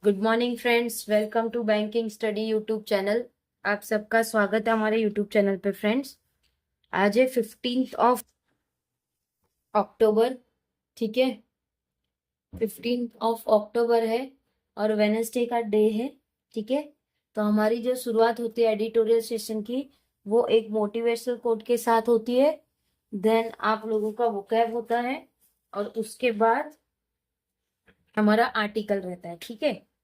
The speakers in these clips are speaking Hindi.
Good morning friends, welcome to banking study YouTube channel. आप सबका स्वागत है हमारे यूट्यूब चैनल पे फ्रेंड्स। आज है 15 ऑफ अक्टूबर। ठीक है, 15 ऑफ अक्टूबर है और वेनसडे का डे है। ठीक है, तो हमारी जो शुरुआत होती है एडिटोरियल सेशन की, वो एक मोटिवेशनल कोट के साथ होती है। देन आप लोगों का वोकैब होता है और उसके बाद हमारा आर्टिकल रहता है। ठीक है,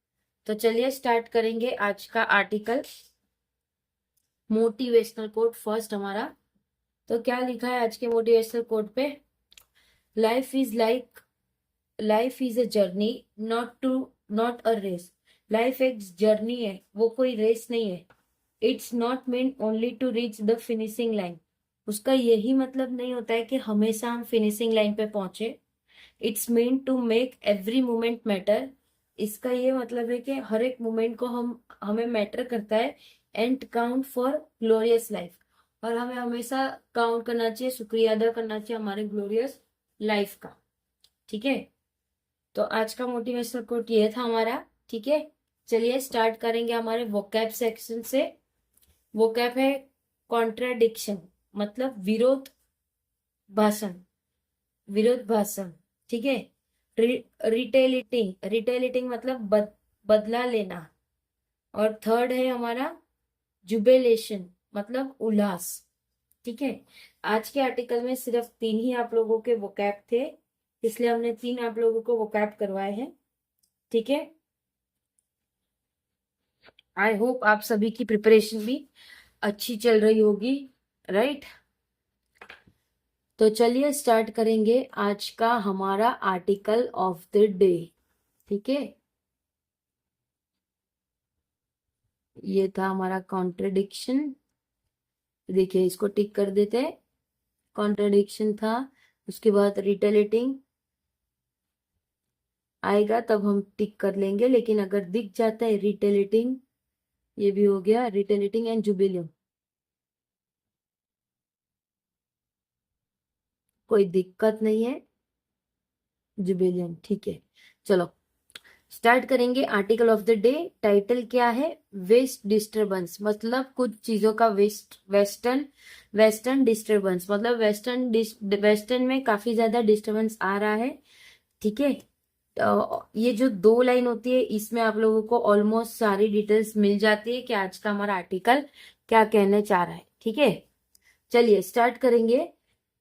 तो चलिए स्टार्ट करेंगे आज का आर्टिकल। मोटिवेशनल कोट फर्स्ट हमारा। तो क्या लिखा है आज के मोटिवेशनल कोट पे? Life is a journey, not a race. Life एक जर्नी है, वो कोई रेस नहीं है। It's not mean only to reach the finishing line. उसका यही मतलब नहीं होता है कि हमेशा हम फिनिशिंग लाइन पे पहुंचे। It's mean to make every moment matter. इसका ये मतलब है कि हर एक मोमेंट को हमें मैटर करता है। And count for glorious life. और हमें हमेशा काउंट करना चाहिए, शुक्रिया अदा करना चाहिए हमारे ग्लोरियस लाइफ का। ठीक है, तो आज का मोटिवेशनल कोट ये था हमारा। ठीक है, चलिए स्टार्ट करेंगे हमारे वोकैब सेक्शन से। वोकैब है कॉन्ट्राडिक्शन, मतलब विरोध भाषण। विरोध भाषण। ठीक है, रिटेलिटिंग मतलब बदला लेना। और थर्ड है हमारा जुबिलेशन, मतलब उल्लास। ठीक है, आज के आर्टिकल में सिर्फ 3 ही आप लोगों के वोकैब थे, इसलिए हमने 3 आप लोगों को वोकैब करवाए हैं। ठीक है, आई होप आप सभी की प्रिपरेशन भी अच्छी चल रही होगी, राइट? तो चलिए स्टार्ट करेंगे आज का हमारा आर्टिकल ऑफ द डे। ठीक है, ये था हमारा कॉन्ट्रडिक्शन। देखिए, इसको टिक कर देते हैं। कॉन्ट्रडिक्शन था, उसके बाद रिटेलिटिंग आएगा तब हम टिक कर लेंगे, लेकिन अगर दिख जाता है रिटेलिटिंग, ये भी हो गया रिटेलिटिंग एंड जुबिलियम, कोई दिक्कत नहीं है। जुबिलियम, ठीक है। चलो स्टार्ट करेंगे article of the day. Title क्या है? वेस्ट डिस्टरबेंस, मतलब कुछ चीजों का वेस्टर्न डिस्टरबेंस, मतलब वेस्टर्न में काफी ज्यादा डिस्टरबेंस आ रहा है। ठीक है, तो ये जो 2 लाइन होती है, इसमें आप लोगों को ऑलमोस्ट सारी डिटेल्स मिल जाती है कि आज का हमारा आर्टिकल क्या कहने चाह रहा है। ठीक है, चलिए स्टार्ट करेंगे।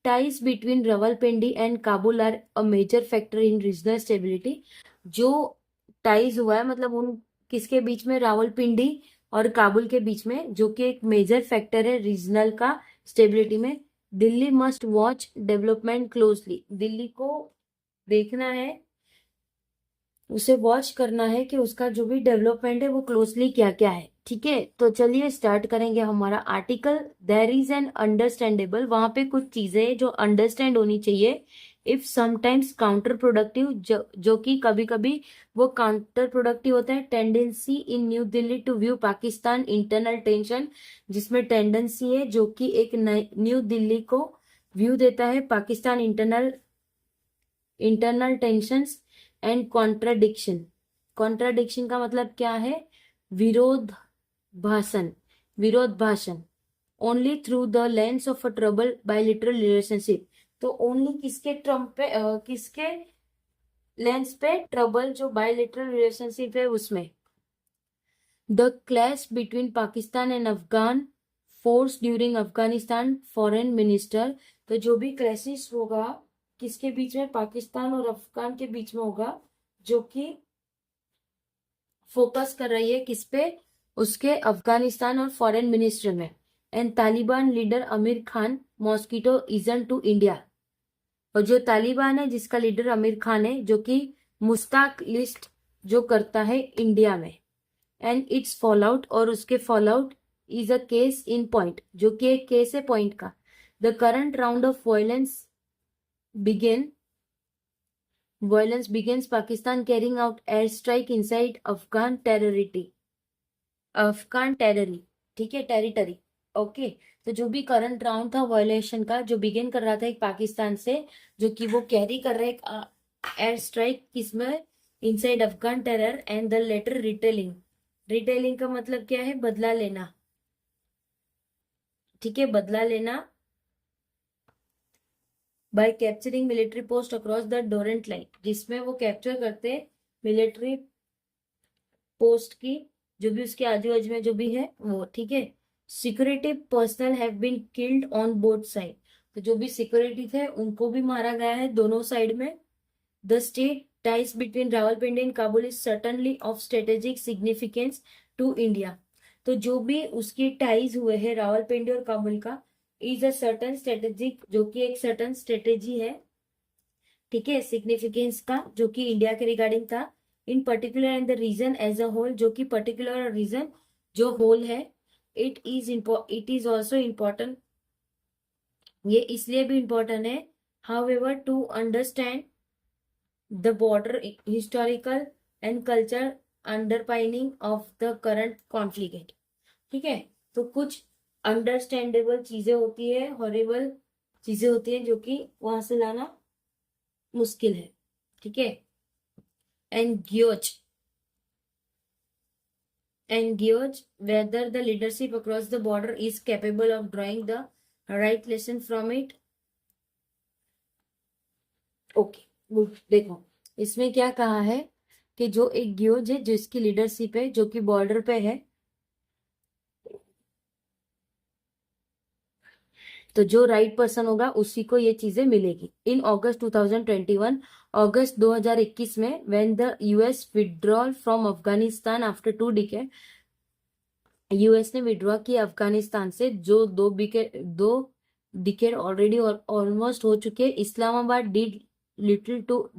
Ties between Rawalpindi and Kabul are a major factor in regional stability. जो टाइज हुआ है, मतलब उन किसके बीच में? रावलपिंडी और काबुल के बीच में, जो कि एक मेजर फैक्टर है रीजनल का स्टेबिलिटी में। Delhi must watch development closely. Delhi को देखना है, उसे वॉच करना है कि उसका जो भी डेवलपमेंट है वो क्लोजली क्या क्या है। ठीक है, तो चलिए स्टार्ट करेंगे हमारा article. There is an understandable, वहां पे कुछ चीजें जो अंडरस्टैंड होनी चाहिए। इफ समटाइम्स काउंटर प्रोडक्टिव, जो कि कभी कभी वो काउंटर प्रोडक्टिव होता है। Tendency in New Delhi to view Pakistan internal tension, जिसमें टेंडेंसी है जो कि एक न्यू दिल्ली को व्यू देता है Pakistan internal tensions. And contradiction, contradiction का मतलब क्या है? विरोध भाषण, विरोध भाषण। Only through the lens of a trouble बायलिटरल relationship. तो ओनली किसके किसके लेंस पे? ट्रबल जो बायलिटरल रिलेशनशिप है उसमें। The clash between Pakistan and Afghan force during Afghanistan foreign minister. तो जो भी क्लैशिस होगा किसके बीच में? पाकिस्तान और अफगान के बीच में होगा, जो कि फोकस कर रही है किस पे? उसके अफगानिस्तान और फॉरेन मिनिस्टर में। एंड तालिबान लीडर आमिर खान मॉस्किटो इजन टू इंडिया। और जो तालिबान है, जिसका लीडर आमिर खान है, जो कि मुश्ताक लिस्ट जो करता है इंडिया में। एंड इट्स फॉल आउट, और उसके fall out is a case in point, जो कि एक केस है पॉइंट का। The current round of begin violence begins Pakistan carrying out airstrike inside Afghan territory. ठीक है, टेरिटरी। ओके, तो जो भी करंट राउंड था वायलेशन का, जो बिगिन कर रहा था एक पाकिस्तान से, जो कि वो कैरी कर रहे एक एयर स्ट्राइक किसमें? Inside Afghan terror and the letter retailing. Retailing का मतलब क्या है? बदला लेना, ठीक है, बदला लेना। Bye capturing military post across the Durant line, जिसमें वो कैप्चर करते मिलिट्री पोस्ट की, जो भी उसके आजू बाजू में जो भी है वो, ठीक है। Security personal have been killed on both side, तो जो भी सिक्योरिटी थे उनको भी मारा गया है दोनों साइड में। The state ties between Rawalpindi and Kabul is certainly of strategic significance to India। तो जो भी उसकी टाइज हुए हैं रावलपिंडी और काबुल का, इज अ सर्टन स्ट्रेटेजिक, जो कि एक सर्टन स्ट्रेटेजी है, ठीक है, सिग्निफिकेंस का, जो कि इंडिया के रिगार्डिंग था। In particular and the region as a whole, जो कि पर्टिकुलर और रीजन जो होल है, इट इज ऑल्सो इम्पोर्टेंट, ये इसलिए भी इम्पोर्टेंट है, however to understand the border historical and culture underpinning of the current conflict। ठीक है, तो कुछ अंडरस्टैंडेबल चीजें होती है, हॉरिबल चीजें होती है, जो कि वहां से लाना मुश्किल है, ठीक है। एंड गियोज whether the leadership across the border is capable of drawing the right lesson from it। Okay, good. देखो इसमें क्या कहा है कि जो एक गियोज है, जिसकी लीडरशिप है, जो कि बॉर्डर पे है, तो जो राइट पर्सन होगा उसी को ये चीजें मिलेगी। इन अगस्त 2021, अगस्त 2021 में, when the US withdrawal from Afghanistan after 2 decade, US ने विड्रॉ किया अफगानिस्तान से, जो 2 डिकेड ऑलरेडी ऑलमोस्ट हो चुके। Islamabad did little to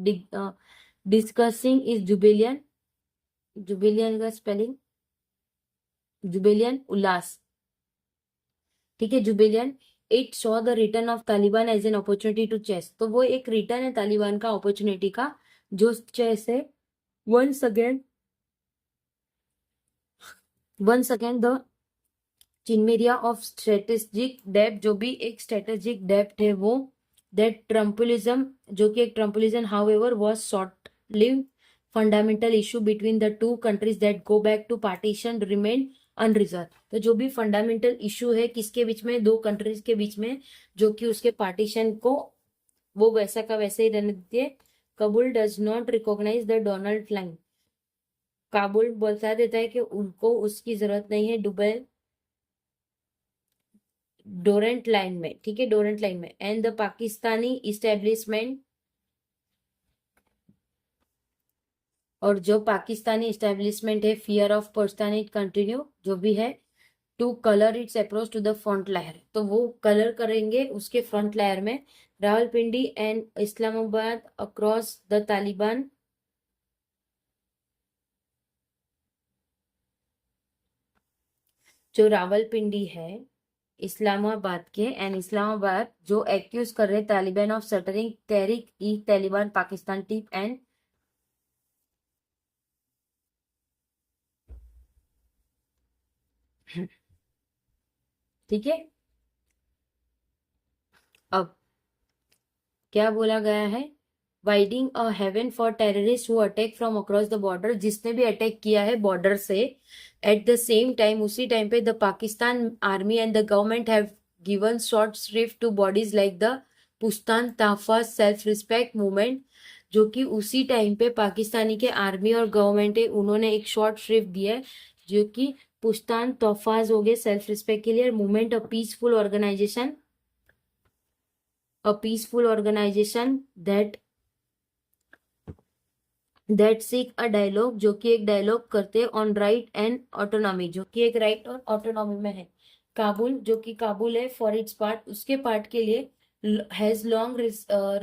discussing is jubilation, jubilation का स्पेलिंग जुबिलियन उल्लास, ठीक है, jubilation. It saw the return of Taliban as an opportunity to chase, तो वो एक रिटर्न है तालिबान का अपॉर्चुनिटी का, जो चेस है। Once again the chimera of strategic depth, जो भी एक स्ट्रेटेजिक डेप्थ है वो, दैट ट्रम्पलिज्म, जो कि एक ट्रम्पलिज्म however was short lived, fundamental issue between the two countries that go back to partition remain unresolved. तो जो भी फंडामेंटल इशू है किसके बीच में? 2 कंट्रीज के बीच में, जो कि उसके पार्टीशन को वो वैसा का वैसे ही रहने देती है। Kabul does not recognise the Donald line, Kabul बता देता है कि उनको उसकी जरूरत नहीं है दुबई डोरेंट लाइन में, ठीक है, डोरेंट लाइन में। एंड द पाकिस्तानी इस्टेब्लिशमेंट, और जो पाकिस्तानी इस्टेब्लिशमेंट है, फियर ऑफ पाकिस्तानी कंटिन्यू, जो भी है, to colour its approach to the frontier, तो वो कलर करेंगे उसके फ्रंट लायर में। Rawalpindi and Islamabad across the Taliban, जो रावलपिंडी है इस्लामाबाद के, एंड इस्लामाबाद जो एक्यूज कर रहे Taliban of sheltering Tehrik e Taliban Pakistan TTP and, ठीक है। अब क्या बोला गया है? Providing a haven for terrorist who attack from across the border, जिसने भी अटैक किया है बॉर्डर से। एट द सेम टाइम, उसी टाइम पे, the Pakistan army and the government have given short shrift to bodies like the Pashtun Tahaffuz self respect movement, जो कि उसी टाइम पे पाकिस्तानी के आर्मी और गवर्नमेंट है, उन्होंने एक शॉर्ट श्रिफ्ट दिया है, जो कि पुश्तान तहफ़्फ़ुज़ हो गए सेल्फ रिस्पेक्ट के लिए। Movement a peaceful organisation that seek a dialogue, जो कि एक डायलॉग करते ऑन राइट एंड ऑटोनॉमी, जो कि एक राइट और ऑटोनॉमी में है। काबुल, जो कि काबुल है, फॉर इट्स पार्ट, उसके पार्ट के लिए, has long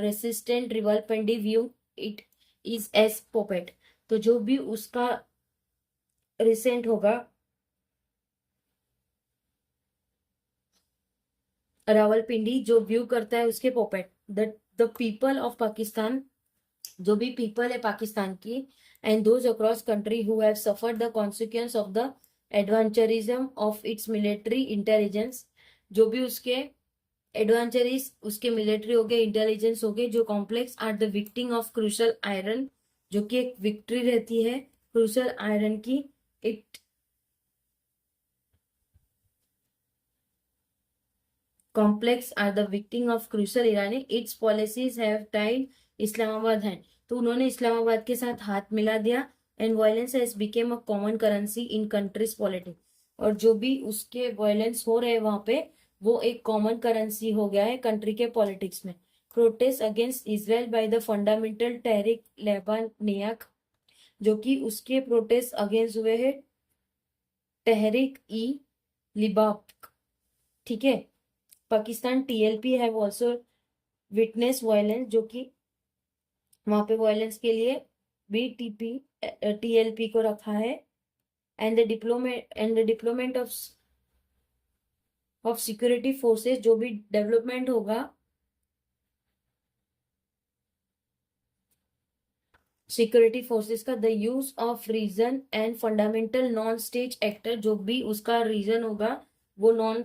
resistant Rawalpindi view it is as puppet, तो जो भी उसका रिसेंट होगा रावलपिंडी, जो व्यू करता है उसके पोपेट, द पीपल ऑफ पाकिस्तान, जो भी पीपल है पाकिस्तान की, and those across country who have suffered the consequence of the adventurism of its military intelligence, जो भी उसके एडवेंचरिस, उसके मिलिट्री हो गए, इंटेलिजेंस हो गए, जो complex are the victim of crucial iron जो कि एक विक्ट्री रहती है क्रूसल आयरन की। It complex are the victim of crucial irony, its policies have tied Islamabad hand. तो उन्होंने इस्लामाबाद के साथ हाथ मिला दिया। And violence has become a common currency in countries politics, और जो भी उसके वायलेंस हो रहे हैं वहां पे, वो एक कॉमन करेंसी हो गया है कंट्री के पॉलिटिक्स में। Protest against Israel by the fundamental Tehrik Labbaik, जो कि उसके प्रोटेस्ट अगेंस्ट हुए हैं तहरीक ई लिबाक, ठीक है। Pakistan TLP have also witness violence, जो कि वहां पे वायलेंस के लिए भी टीएलपी को रखा है। And the deployment of security forces, जो भी डेवलपमेंट होगा सिक्योरिटी फोर्सेस का, the use of reason and fundamental non state actor, जो भी उसका रीजन होगा वो non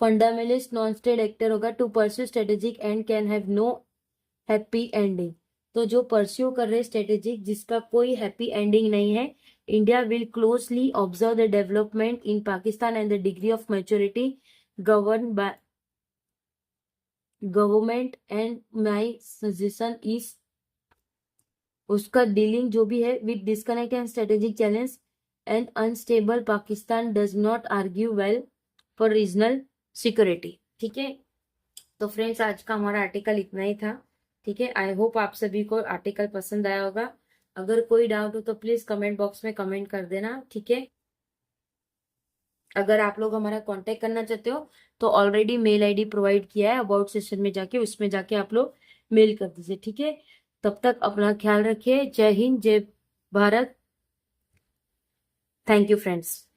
fundamentalist non state actor होगा, to pursue strategic end can have no happy ending. तो जो परस्यू कर रहे स्ट्रेटेजिक जिसका कोई हैप्पी एंडिंग नहीं है, India will closely observe the development in Pakistan and the degree of maturity govern by government, and my suggestion is उसका डीलिंग जो भी है with disconnect and strategic challenge and unstable Pakistan does not argue well for regional security, ठीक है। तो फ्रेंड्स, आज का हमारा आर्टिकल इतना ही था, ठीक है। आई होप आप सभी को आर्टिकल पसंद आया होगा। अगर कोई डाउट हो तो प्लीज कमेंट बॉक्स में कमेंट कर देना, ठीक है। अगर आप लोग हमारा कांटेक्ट करना चाहते हो तो ऑलरेडी मेल आईडी प्रोवाइड किया है अबाउट सेशन में जाके, उसमें जाके आप लोग मेल कर दीजिए, ठीक है। तब तक अपना ख्याल रखिए। जय हिंद, जय भारत। Thank you friends.